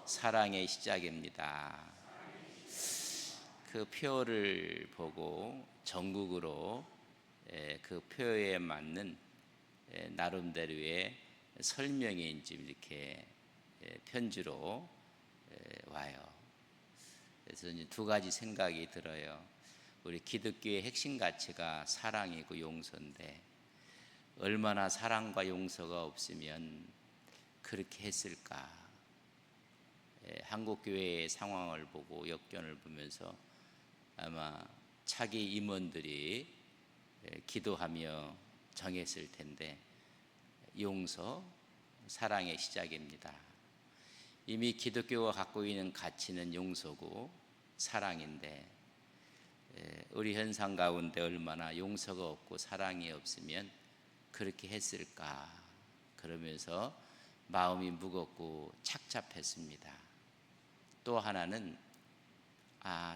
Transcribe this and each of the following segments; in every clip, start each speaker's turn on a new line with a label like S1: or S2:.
S1: 사랑의 시작입니다. 그 표를 보고 전국으로 그 표에 맞는 나름대로의 설명이 이제 이렇게 편지로 와요. 그래서 이제 두 가지 생각이 들어요. 우리 기독교의 핵심 가치가 사랑이고 용서인데 얼마나 사랑과 용서가 없으면 그렇게 했을까? 한국 교회의 상황을 보고 역견을 보면서 아마 차기 임원들이 기도하며 정했을 텐데 용서, 사랑의 시작입니다. 이미 기독교가 갖고 있는 가치는 용서고 사랑인데 우리 현상 가운데 얼마나 용서가 없고 사랑이 없으면 그렇게 했을까? 그러면서 마음이 무겁고 착잡했습니다. 또 하나는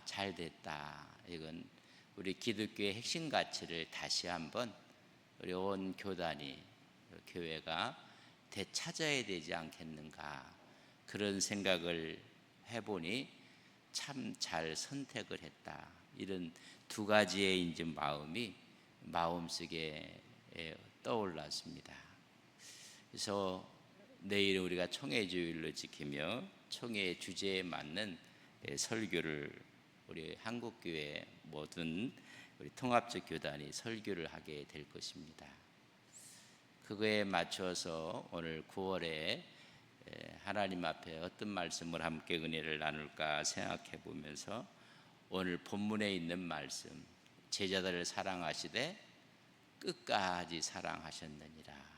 S1: 잘 됐다. 이건 우리 기독교의 핵심 가치를 다시 한번 우리 온 교단이 교회가 되찾아야 되지 않겠는가, 그런 생각을 해보니 참 잘 선택을 했다. 이런 두 가지의 이제 마음이 마음속에 떠올랐습니다. 그래서 내일 우리가 총회주일로 지키며 총회 주제에 맞는 설교를 우리 한국교회 모든 우리 통합적 교단이 설교를 하게 될 것입니다. 그거에 맞춰서 오늘 9월에 하나님 앞에 어떤 말씀을 함께 은혜를 나눌까 생각해 보면서 오늘 본문에 있는 말씀, 제자들을 사랑하시되 끝까지 사랑하셨느니라.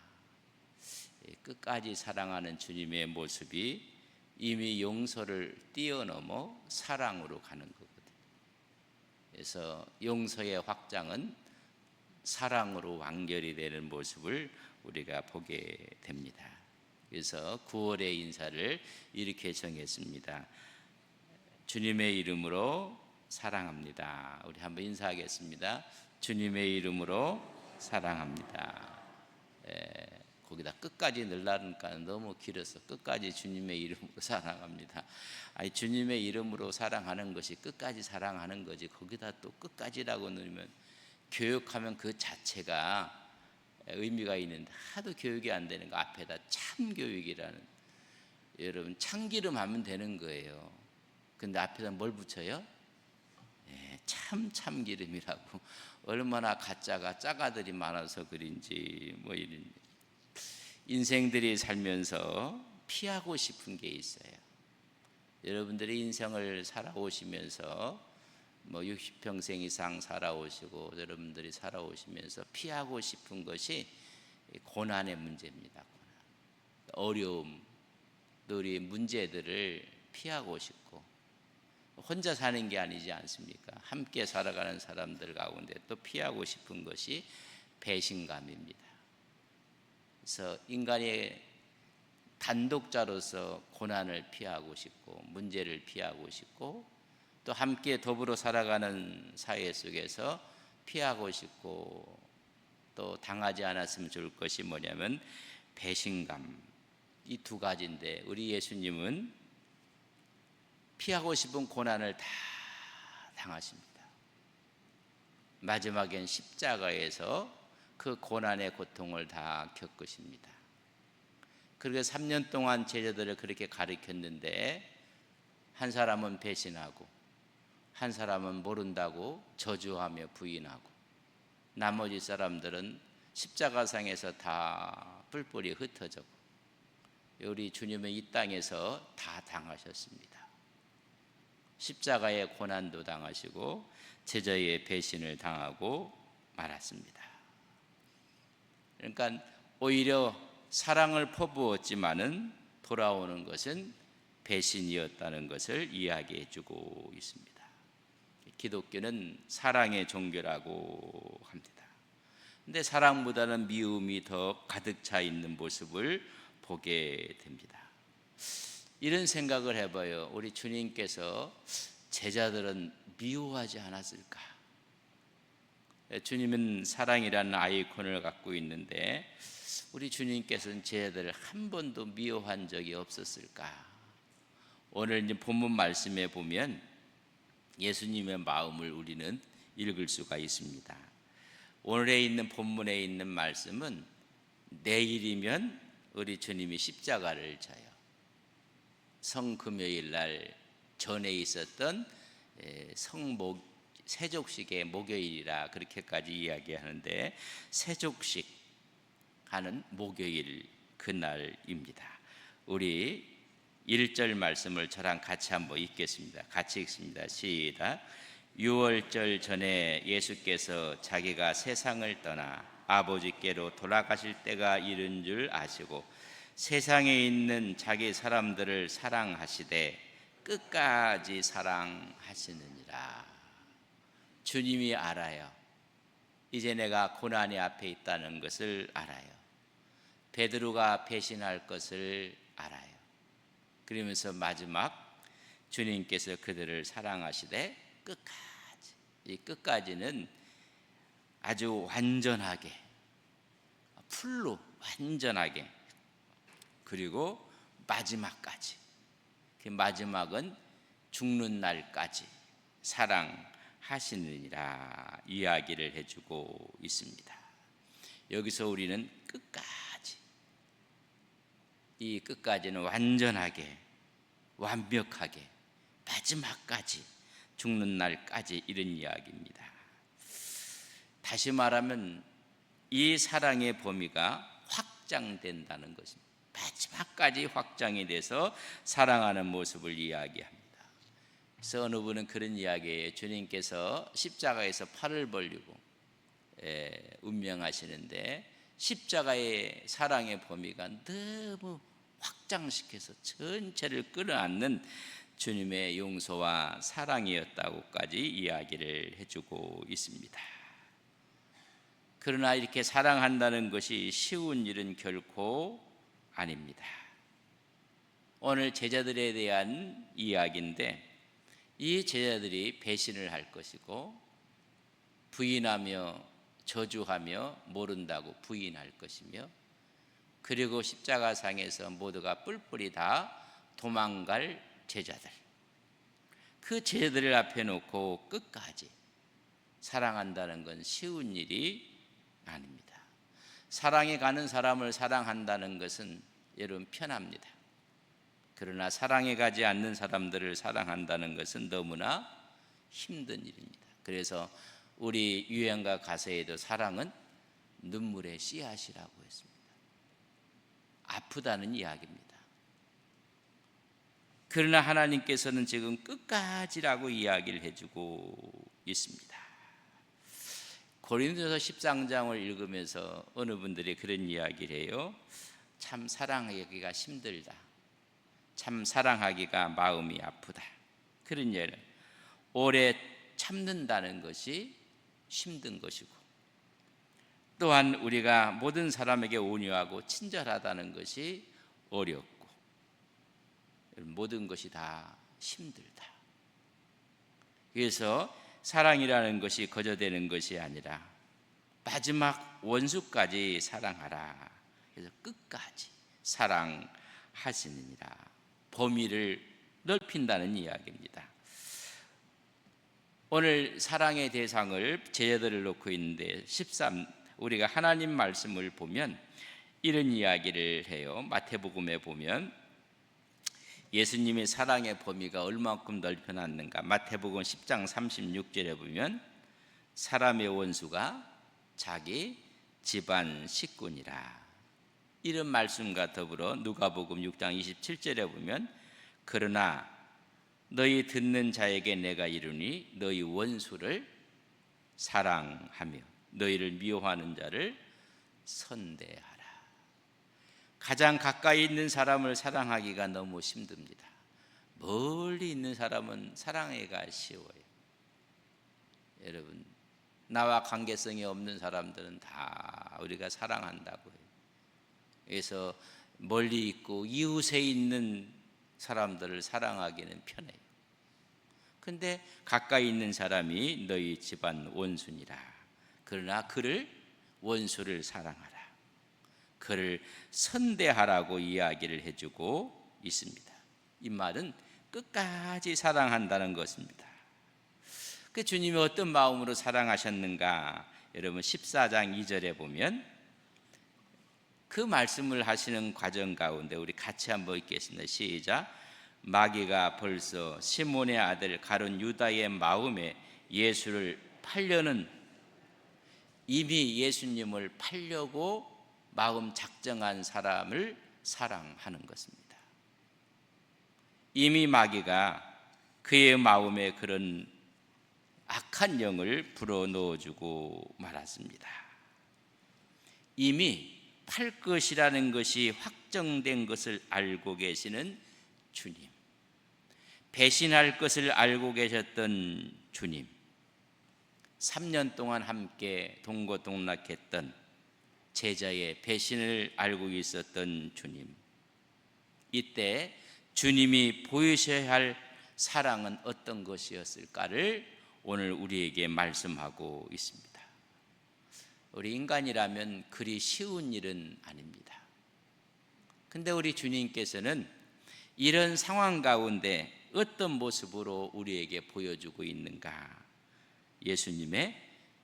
S1: 끝까지 사랑하는 주님의 모습이 이미 용서를 뛰어넘어 사랑으로 가는 거거든요. 그래서 용서의 확장은 사랑으로 완결이 되는 모습을 우리가 보게 됩니다. 그래서 9월의 인사를 이렇게 정했습니다. 주님의 이름으로 사랑합니다. 우리 한번 인사하겠습니다. 주님의 이름으로 사랑합니다. 거기다 끝까지 넣으려니까 너무 길어서 끝까지 주님의 이름으로 사랑합니다. 아니, 주님의 이름으로 사랑하는 것이 끝까지 사랑하는 거지, 거기다 또 끝까지라고 넣으면 교육하면 그 자체가 의미가 있는데 하도 교육이 안 되는 거 앞에다 참교육이라는, 여러분 참기름 하면 되는 거예요. 근데 앞에다 뭘 붙여요? 참기름이라고. 얼마나 가짜가 짜가들이 많아서 그런지 뭐 이런. 인생들이 살면서 피하고 싶은 게 있어요. 여러분들이 인생을 살아오시면서 뭐 60평생 이상 살아오시고 여러분들이 살아오시면서 피하고 싶은 것이 고난의 문제입니다. 어려움, 우리 문제들을 피하고 싶고, 혼자 사는 게 아니지 않습니까? 함께 살아가는 사람들 가운데 또 피하고 싶은 것이 배신감입니다. 그래서 인간이 단독자로서 고난을 피하고 싶고 문제를 피하고 싶고 또 함께 더불어 살아가는 사회 속에서 피하고 싶고 또 당하지 않았으면 좋을 것이 뭐냐면 배신감, 이 두 가지인데 우리 예수님은 피하고 싶은 고난을 다 당하십니다. 마지막엔 십자가에서 그 고난의 고통을 다 겪으십니다. 그리고 3년 동안 제자들을 그렇게 가르쳤는데 한 사람은 배신하고 한 사람은 모른다고 저주하며 부인하고 나머지 사람들은 십자가상에서 다 뿔뿔이 흩어졌고 우리 주님은 이 땅에서 다 당하셨습니다. 십자가의 고난도 당하시고 제자의 배신을 당하고 말았습니다. 그러니까 오히려 사랑을 퍼부었지만은 돌아오는 것은 배신이었다는 것을 이야기해 주고 있습니다. 기독교는 사랑의 종교라고 합니다. 근데 사랑보다는 미움이 더 가득 차 있는 모습을 보게 됩니다. 이런 생각을 해봐요. 우리 주님께서 제자들은 미워하지 않았을까? 주님은 사랑이라는 아이콘을 갖고 있는데 우리 주님께서는 제자들을 한 번도 미워한 적이 없었을까? 오늘 이제 본문 말씀에 보면 예수님의 마음을 우리는 읽을 수가 있습니다. 오늘에 있는 본문에 있는 말씀은 내일이면 우리 주님이 십자가를 져요. 성금요일 날 전에 있었던 세족식의 목요일이라 그렇게까지 이야기하는데, 세족식 하는 목요일 그날입니다. 우리 1절 말씀을 저랑 같이 한번 읽겠습니다. 같이 읽습니다. 시작. 유월절 전에 예수께서 자기가 세상을 떠나 아버지께로 돌아가실 때가 이른 줄 아시고 세상에 있는 자기 사람들을 사랑하시되 끝까지 사랑하시느니라. 주님이 알아요. 이제 내가 고난의 앞에 있다는 것을 알아요. 베드로가 배신할 것을 알아요. 그러면서 마지막 주님께서 그들을 사랑하시되 끝까지, 이 끝까지는 아주 완전하게, 풀로 완전하게, 그리고 마지막까지, 그 마지막은 죽는 날까지 사랑하시느니라 이야기를 해주고 있습니다. 여기서 우리는 끝까지, 이 끝까지는 완전하게, 완벽하게, 마지막까지, 죽는 날까지, 이런 이야기입니다. 다시 말하면 이 사랑의 범위가 확장된다는 것입니다. 마지막까지 확장이 돼서 사랑하는 모습을 이야기합니다. 그래서 어느 분은 그런 이야기예요. 주님께서 십자가에서 팔을 벌리고 운명하시는데 십자가의 사랑의 범위가 너무 확장시켜서 전체를 끌어안는 주님의 용서와 사랑이었다고까지 이야기를 해주고 있습니다. 그러나 이렇게 사랑한다는 것이 쉬운 일은 결코 아닙니다. 오늘 제자들에 대한 이야기인데, 이 제자들이 배신을 할 것이고 부인하며 저주하며 모른다고 부인할 것이며, 그리고 십자가상에서 모두가 뿔뿔이 다 도망갈 제자들, 그 제자들을 앞에 놓고 끝까지 사랑한다는 건 쉬운 일이 아닙니다. 사랑에 가는 사람을 사랑한다는 것은 여러분 편합니다. 그러나 사랑에 가지 않는 사람들을 사랑한다는 것은 너무나 힘든 일입니다. 그래서 우리 유행가 가사에도 사랑은 눈물의 씨앗이라고 했습니다. 아프다는 이야기입니다. 그러나 하나님께서는 지금 끝까지라고 이야기를 해주고 있습니다. 고린도서 13장을 읽으면서 어느 분들이 그런 이야기를 해요. 참 사랑하기가 힘들다, 참 사랑하기가 마음이 아프다. 그런 예를, 오래 참는다는 것이 힘든 것이고, 또한 우리가 모든 사람에게 온유하고 친절하다는 것이 어렵고, 모든 것이 다 힘들다. 그래서 사랑이라는 것이 거저되는 것이 아니라 마지막 원수까지 사랑하라. 그래서 끝까지 사랑하시느니라. 범위를 넓힌다는 이야기입니다. 오늘 사랑의 대상을 제자들을 놓고 있는데, 우리가 하나님 말씀을 보면 이런 이야기를 해요. 마태복음에 보면 예수님의 사랑의 범위가 얼마큼 넓혀놨는가. 마태복음 10장 36절에 보면 사람의 원수가 자기 집안 식구니라. 이런 말씀과 더불어 누가복음 6장 27절에 보면 그러나 너희 듣는 자에게 내가 이르니 너희 원수를 사랑하며 너희를 미워하는 자를 선대하라. 가장 가까이 있는 사람을 사랑하기가 너무 힘듭니다. 멀리 있는 사람은 사랑하기가 쉬워요. 여러분, 나와 관계성이 없는 사람들은 다 우리가 사랑한다고 해요. 그래서 멀리 있고 이웃에 있는 사람들을 사랑하기는 편해요. 근데 가까이 있는 사람이 너희 집안 원수니라. 그러나 그를, 원수를 사랑하라, 그를 선대하라고 이야기를 해주고 있습니다. 이 말은 끝까지 사랑한다는 것입니다. 그 주님이 어떤 마음으로 사랑하셨는가? 여러분 14장 2절에 보면 그 말씀을 하시는 과정 가운데 우리 같이 한번 읽겠습니다. 시작. 마귀가 벌써 시몬의 아들 가룟 유다의 마음에 예수를 팔려는, 이미 예수님을 팔려고 마음 작정한 사람을 사랑하는 것입니다. 이미 마귀가 그의 마음에 그런 악한 영을 불어넣어주고 말았습니다. 이미 팔 것이라는 것이 확정된 것을 알고 계시는 주님, 배신할 것을 알고 계셨던 주님, 3년 동안 함께 동고동락했던 제자의 배신을 알고 있었던 주님, 이때 주님이 보이셔야 할 사랑은 어떤 것이었을까를 오늘 우리에게 말씀하고 있습니다. 우리 인간이라면 그리 쉬운 일은 아닙니다. 근데 우리 주님께서는 이런 상황 가운데 어떤 모습으로 우리에게 보여주고 있는가? 예수님의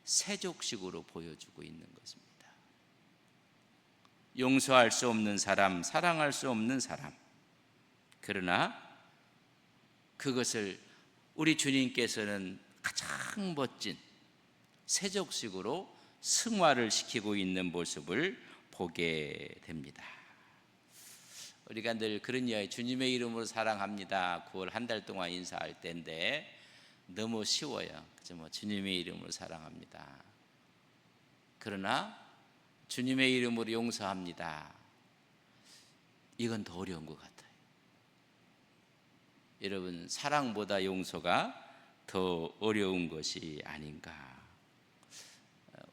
S1: 세족식으로 보여주고 있는 것입니다. 용서할 수 없는 사람, 사랑할 수 없는 사람, 그러나 그것을 우리 주님께서는 가장 멋진 세족식으로 승화를 시키고 있는 모습을 보게 됩니다. 우리가 늘 그런 이야기, 주님의 이름으로 사랑합니다. 9월 한 달 동안 인사할 때인데 너무 쉬워요. 그죠? 주님의 이름으로 사랑합니다. 그러나 주님의 이름으로 용서합니다. 이건 더 어려운 것 같아요. 여러분, 사랑보다 용서가 더 어려운 것이 아닌가.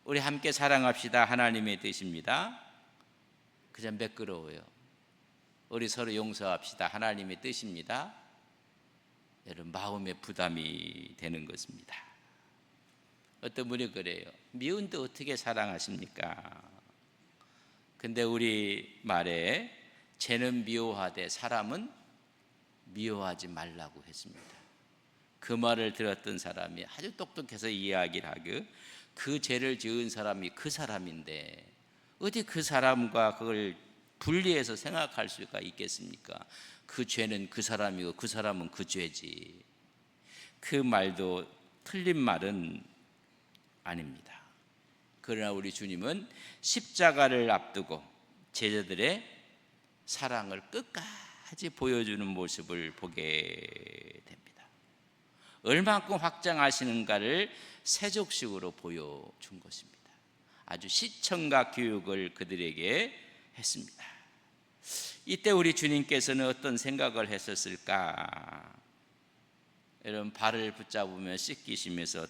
S1: 우리 함께 사랑합시다. 하나님의 뜻입니다. 그저 매끄러워요. 우리 서로 용서합시다. 하나님의 뜻입니다. 여러분, 마음의 부담이 되는 것입니다. 어떤 분이 그래요. 미운데 어떻게 사랑하십니까? 근데 우리 말에 죄는 미워하되 사람은 미워하지 말라고 했습니다. 그 말을 들었던 사람이 아주 똑똑해서 이야기를 하고, 그 죄를 지은 사람이 그 사람인데 어디 그 사람과 그걸 분리해서 생각할 수가 있겠습니까? 그 죄는 그 사람이고 그 사람은 그 죄지. 그 말도 틀린 말은 아닙니다. 그러나 우리 주님은 십자가를 앞두고 제자들의 사랑을 끝까지 보여주는 모습을 보게 됩니다. 얼만큼 확장하시는가를 세족식으로 보여준 것입니다. 아주 시청각 교육을 그들에게 했습니다. 이때 우리 주님께서는 어떤 생각을 했었을까? 여러분, 발을 붙잡으며 씻기시면서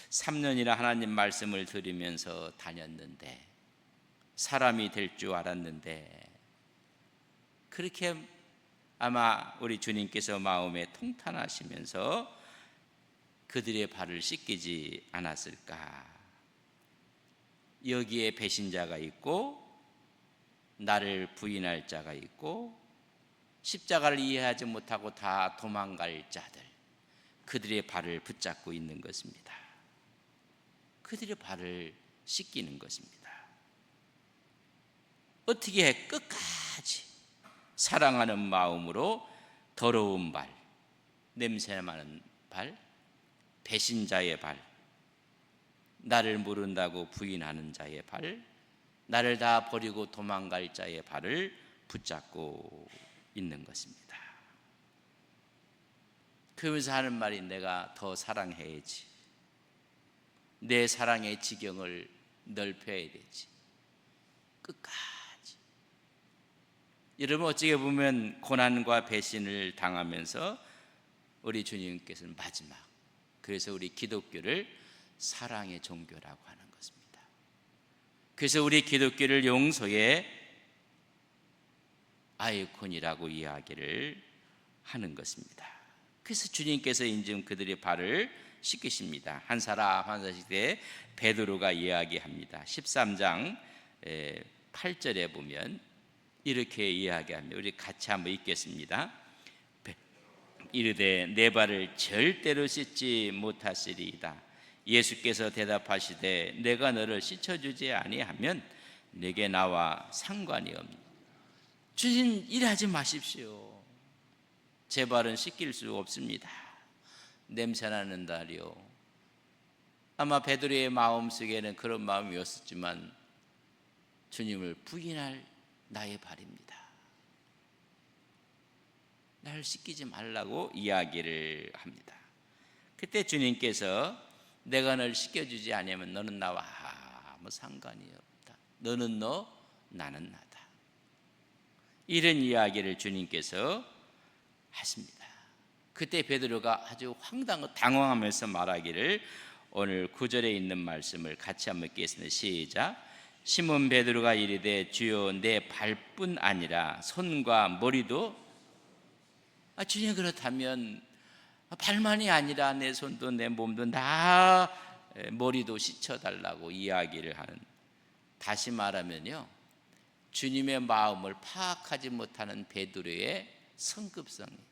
S1: 3년이나 하나님 말씀을 들으면서 다녔는데, 사람이 될 줄 알았는데, 그렇게 아마 우리 주님께서 마음에 통탄하시면서 그들의 발을 씻기지 않았을까? 여기에 배신자가 있고 나를 부인할 자가 있고 십자가를 이해하지 못하고 다 도망갈 자들, 그들의 발을 붙잡고 있는 것입니다. 그들의 발을 씻기는 것입니다. 어떻게 해? 끝까지 사랑하는 마음으로 더러운 발, 냄새 나는 발, 배신자의 발, 나를 모른다고 부인하는 자의 발, 나를 다 버리고 도망갈 자의 발을 붙잡고 있는 것입니다. 그러면서 하는 말이, 내가 더 사랑해야지, 내 사랑의 지경을 넓혀야 되지, 끝까지. 여러분, 어찌게 보면 고난과 배신을 당하면서 우리 주님께서는 마지막, 그래서 우리 기독교를 사랑의 종교라고 하는 것입니다. 그래서 우리 기독교를 용서의 아이콘이라고 이야기를 하는 것입니다. 그래서 주님께서 인증 그들의 발을 씻기십니다. 한 사람 한 사람씩 때 베드로가 이야기합니다. 13장 8절에 보면 이렇게 이야기합니다. 우리 같이 한번 읽겠습니다. 이르되 내 발을 절대로 씻지 못하시리이다. 예수께서 대답하시되 내가 너를 씻어주지 아니하면 내게 나와 상관이 없니. 주님, 일하지 마십시오. 제 발은 씻길 수 없습니다. 냄새나는 달이요. 아마 베드로의 마음속에는 그런 마음이었었지만 주님을 부인할 나의 발입니다. 나를 씻기지 말라고 이야기를 합니다. 그때 주님께서 내가 널 씻겨주지 않으면 너는 나와 아무 상관이 없다. 너는 너, 나는 나다. 이런 이야기를 주님께서 하십니다. 그때 베드로가 아주 당황하면서 말하기를, 오늘 9절에 있는 말씀을 같이 한번 읽겠습니다. 시작. 시몬 베드로가 이르되 주여 내 발뿐 아니라 손과 머리도. 주님, 그렇다면 발만이 아니라 내 손도 내 몸도 다 머리도 씻어달라고 이야기를 하는, 다시 말하면요, 주님의 마음을 파악하지 못하는 베드로의 성급성입니다.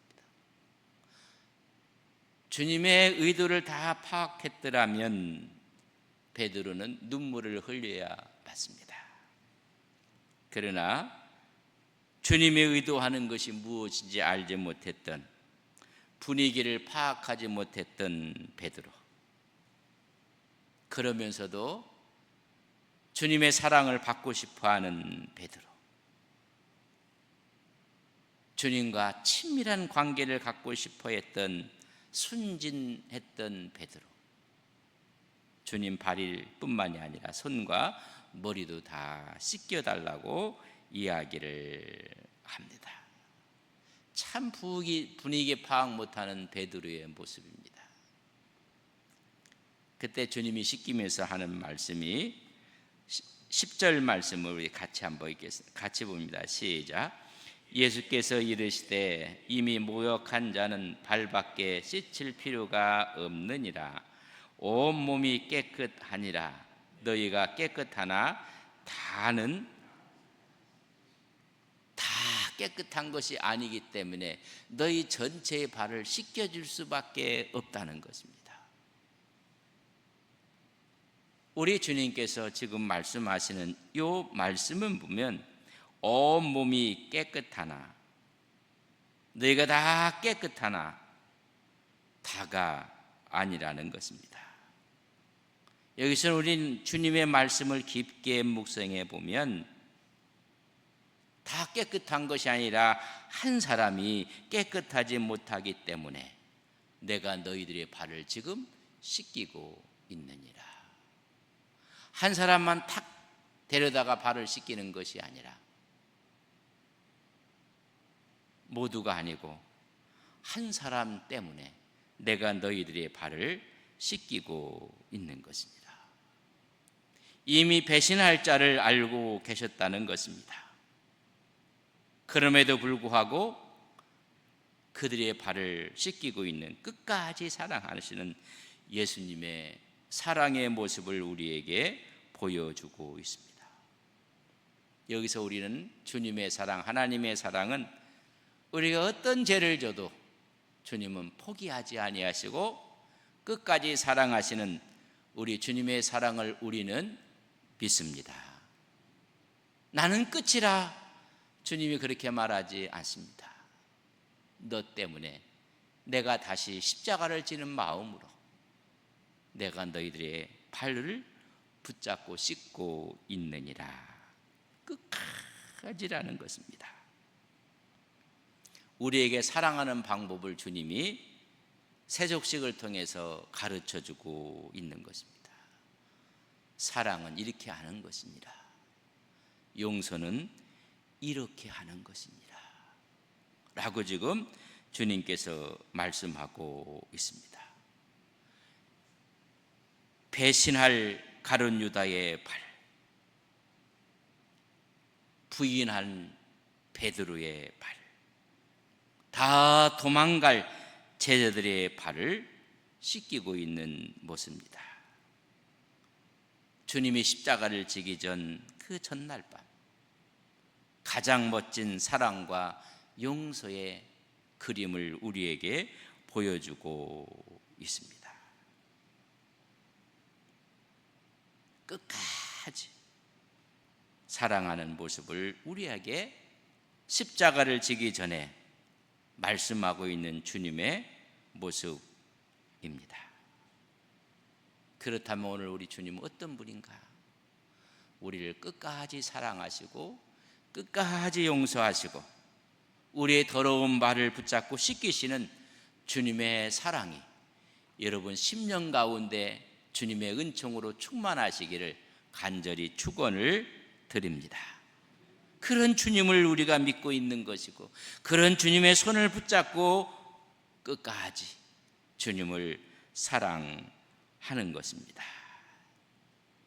S1: 주님의 의도를 다 파악했더라면 베드로는 눈물을 흘려야 맞습니다. 그러나 주님의 의도하는 것이 무엇인지 알지 못했던, 분위기를 파악하지 못했던 베드로, 그러면서도 주님의 사랑을 받고 싶어하는 베드로, 주님과 친밀한 관계를 갖고 싶어했던 순진했던 베드로, 주님 발일 뿐만이 아니라 손과 머리도 다 씻겨달라고 이야기를 합니다. 참 분위기 파악 못하는 베드로의 모습입니다. 그때 주님이 씻기면서 하는 말씀이 10절 말씀을 우리 같이 한번 읽겠습니다. 같이 봅니다. 시작. 예수께서 이르시되 이미 모욕한 자는 발밖에 씻을 필요가 없느니라. 온 몸이 깨끗하니라. 너희가 깨끗하나 다는 다 깨끗한 것이 아니기 때문에 너희 전체의 발을 씻겨줄 수밖에 없다는 것입니다. 우리 주님께서 지금 말씀하시는 이 말씀은 보면 온 몸이 깨끗하나, 너희가 다 깨끗하나 다가 아니라는 것입니다. 여기서 우리는 주님의 말씀을 깊게 묵상해 보면 다 깨끗한 것이 아니라 한 사람이 깨끗하지 못하기 때문에 내가 너희들의 발을 지금 씻기고 있느니라. 한 사람만 탁 데려다가 발을 씻기는 것이 아니라 모두가 아니고 한 사람 때문에 내가 너희들의 발을 씻기고 있는 것입니다. 이미 배신할 자를 알고 계셨다는 것입니다. 그럼에도 불구하고 그들의 발을 씻기고 있는, 끝까지 사랑하시는 예수님의 사랑의 모습을 우리에게 보여주고 있습니다. 여기서 우리는 주님의 사랑, 하나님의 사랑은 우리가 어떤 죄를 져도 주님은 포기하지 아니하시고 끝까지 사랑하시는 우리 주님의 사랑을 우리는 믿습니다. 나는 끝이라 주님이 그렇게 말하지 않습니다. 너 때문에 내가 다시 십자가를 지는 마음으로 내가 너희들의 발을 붙잡고 씻고 있느니라. 끝까지라는 것입니다. 우리에게 사랑하는 방법을 주님이 세족식을 통해서 가르쳐주고 있는 것입니다. 사랑은 이렇게 하는 것입니다. 용서는 이렇게 하는 것입니다. 라고 지금 주님께서 말씀하고 있습니다. 배신할 가룟 유다의 발, 부인한 베드로의 발, 다 도망갈 제자들의 발을 씻기고 있는 모습입니다. 주님이 십자가를 지기 전 그 전날 밤, 가장 멋진 사랑과 용서의 그림을 우리에게 보여주고 있습니다. 끝까지 사랑하는 모습을 우리에게 십자가를 지기 전에 말씀하고 있는 주님의 모습입니다. 그렇다면 오늘 우리 주님은 어떤 분인가? 우리를 끝까지 사랑하시고 끝까지 용서하시고 우리의 더러운 발을 붙잡고 씻기시는 주님의 사랑이 여러분 심령 가운데 주님의 은총으로 충만하시기를 간절히 축원을 드립니다. 그런 주님을 우리가 믿고 있는 것이고 그런 주님의 손을 붙잡고 끝까지 주님을 사랑하는 것입니다.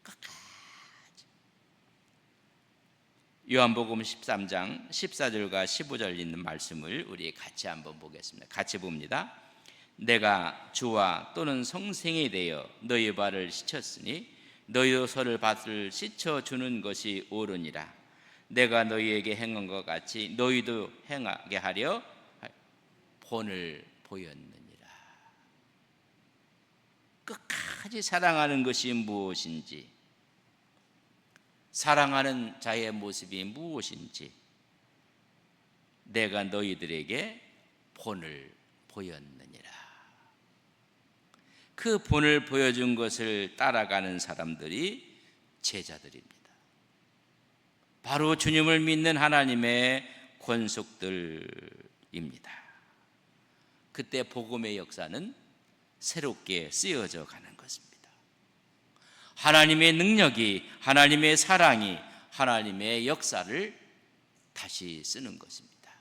S1: 끝까지. 요한복음 13장 14절과 15절 있는 말씀을 우리 같이 한번 보겠습니다. 같이 봅니다. 내가 주와 또는 성생이 되어 너희 발을 씻혔으니 너희도 서로 발을 씻어주는 것이 옳으니라. 내가 너희에게 행한 것 같이 너희도 행하게 하려 본을 보였느니라. 끝까지 사랑하는 것이 무엇인지, 사랑하는 자의 모습이 무엇인지 내가 너희들에게 본을 보였느니라. 그 본을 보여준 것을 따라가는 사람들이 제자들입니다. 바로 주님을 믿는 하나님의 권속들입니다. 그때 복음의 역사는 새롭게 쓰여져 가는 것입니다. 하나님의 능력이, 하나님의 사랑이 하나님의 역사를 다시 쓰는 것입니다.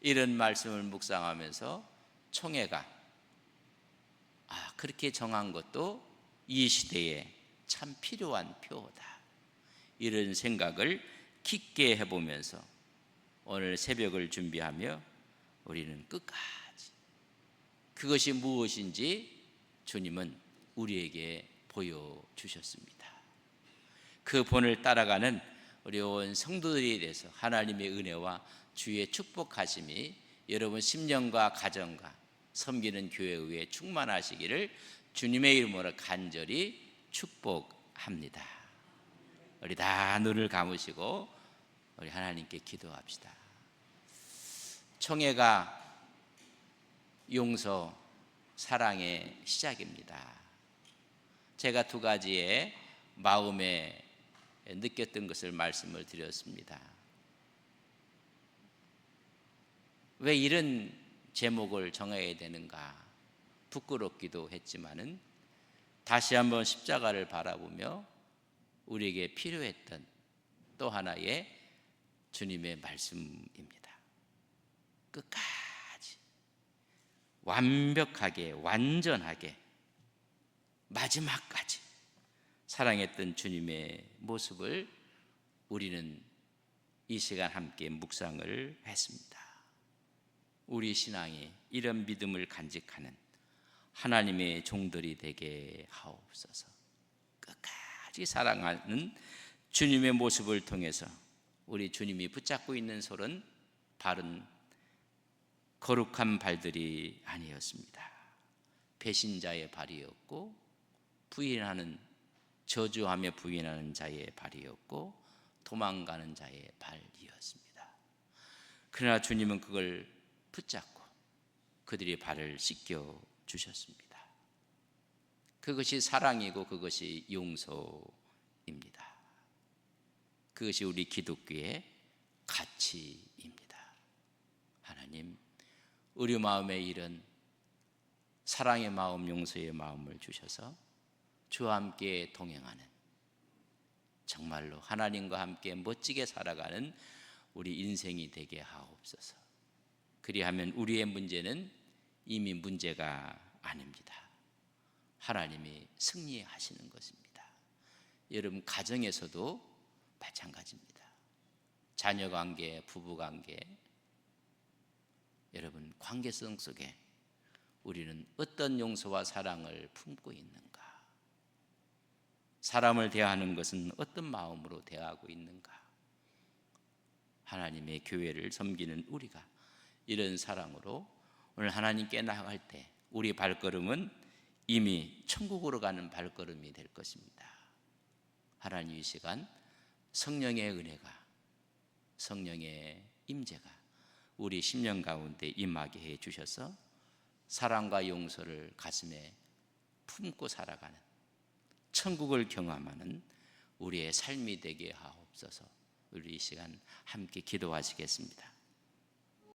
S1: 이런 말씀을 묵상하면서 총회가 그렇게 정한 것도 이 시대에 참 필요한 표어다, 이런 생각을 깊게 해보면서 오늘 새벽을 준비하며 우리는 끝까지 그것이 무엇인지 주님은 우리에게 보여주셨습니다. 그 본을 따라가는 우리 온 성도들에 대해서 하나님의 은혜와 주의 축복하심이 여러분 심령과 가정과 섬기는 교회 위에 충만하시기를 주님의 이름으로 간절히 축복합니다. 우리 다 눈을 감으시고 우리 하나님께 기도합시다. 총회가 용서, 사랑의 시작입니다. 제가 두 가지의 마음에 느꼈던 것을 말씀을 드렸습니다. 왜 이런 제목을 정해야 되는가 부끄럽기도 했지만은 다시 한번 십자가를 바라보며 우리에게 필요했던 또 하나의 주님의 말씀입니다. 끝까지 완벽하게 완전하게 마지막까지 사랑했던 주님의 모습을 우리는 이 시간 함께 묵상을 했습니다. 우리 신앙이 이런 믿음을 간직하는 하나님의 종들이 되게 하옵소서. 끝까지 사랑하는 주님의 모습을 통해서 우리 주님이 붙잡고 있는 손은 바른 거룩한 발들이 아니었습니다. 배신자의 발이었고 부인하는, 저주하며 부인하는 자의 발이었고 도망가는 자의 발이었습니다. 그러나 주님은 그걸 붙잡고 그들의 발을 씻겨 주셨습니다. 그것이 사랑이고 그것이 용서입니다. 그것이 우리 기독교의 가치입니다. 하나님, 우리 마음에 이런 사랑의 마음, 용서의 마음을 주셔서 주와 함께 동행하는, 정말로 하나님과 함께 멋지게 살아가는 우리 인생이 되게 하옵소서. 그리하면 우리의 문제는 이미 문제가 아닙니다. 하나님이 승리하시는 것입니다. 여러분 가정에서도 마찬가지입니다. 자녀관계, 부부관계, 여러분 관계성 속에 우리는 어떤 용서와 사랑을 품고 있는가? 사람을 대하는 것은 어떤 마음으로 대하고 있는가? 하나님의 교회를 섬기는 우리가 이런 사랑으로 오늘 하나님께 나아갈 때 우리 발걸음은 이미 천국으로 가는 발걸음이 될 것입니다. 하나님 이 시간 성령의 은혜가, 성령의 임재가 우리 심령 가운데 임하게 해 주셔서 사랑과 용서를 가슴에 품고 살아가는, 천국을 경험하는 우리의 삶이 되게 하옵소서. 우리 이 시간 함께 기도하시겠습니다.